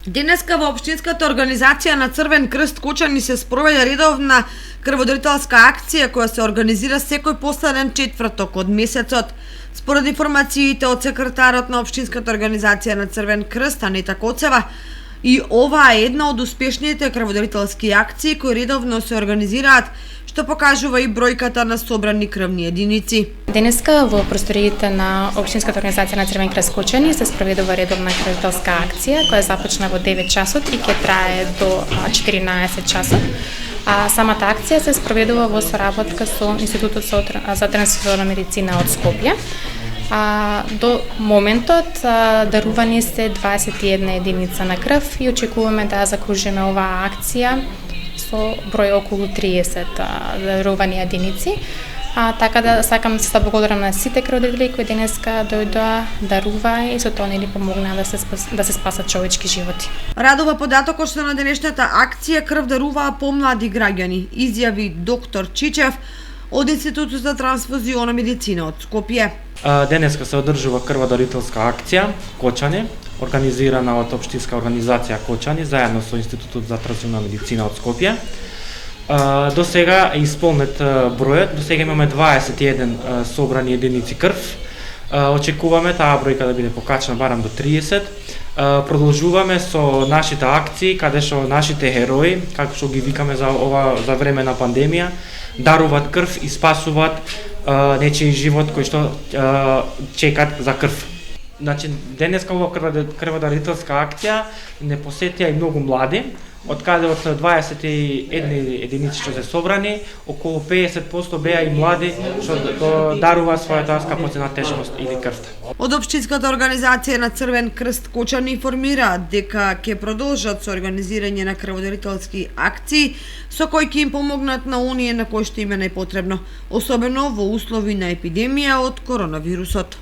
Денеска во Општинската организација на Црвен крст Кочани се спроведе редовна крводарителска акција која се организира секој последен четврток од месецот. Според информациите од секретарот на Општинската организација на Црвен крст Анета Коцева, и ова е една од успешните крводарителски акции кои редовно се организираат, што покажува и бројката на собрани крвни единици. Денеска во просториите на Општинската организација на Црвен крст Кочани се спроведува редовна крводарителска акција која започна во 9 часот и ќе трае до 14 часот. Самата акција се спроведува во соработка со Институтот за трансфузионална медицина од Скопје. До моментот дарувани се 21 единица на крв и очекуваме да закружиме оваа акција со број околу 30 дарувани единици. Така да сакам да се благодарам на сите крводарители кои денеска дојдоа, дарува и со тоа ни помогнаа да се спасат човечки животи. Радува податокот што на денешната акција крв даруваа помлади граѓани, изјави доктор Чичев од Институтот за трансфузионална медицина од Скопје. Денеска се одржува крводарителска акција Кочани, организирана од Општинска организација Кочани заедно со Институтот за трансфузионална медицина од Скопје. До сега е исполнет бројот, до сега имаме 21 собрани единици крв. Очекуваме таа бројка да биде покачена барем до 30. Продолжуваме со нашите акции, каде што нашите херои, како што ги викаме за време на пандемија, даруваат крв и спасуваат нечии живот кој што чекат за крв. Значи, денеска ова крводарителска акција не посетија и многу млади, од каде од 21 единици што се собрани, околу 50% беа и млади што даруваат својата скапоцена тешкост или крвта. Од Општинската организација на Црвен крст Кочани информираат дека ќе продолжат со организирање на крводарителски акции со кои ќе им помогнат на оние на кои што им е најпотребно, особено во услови на епидемија од коронавирусот.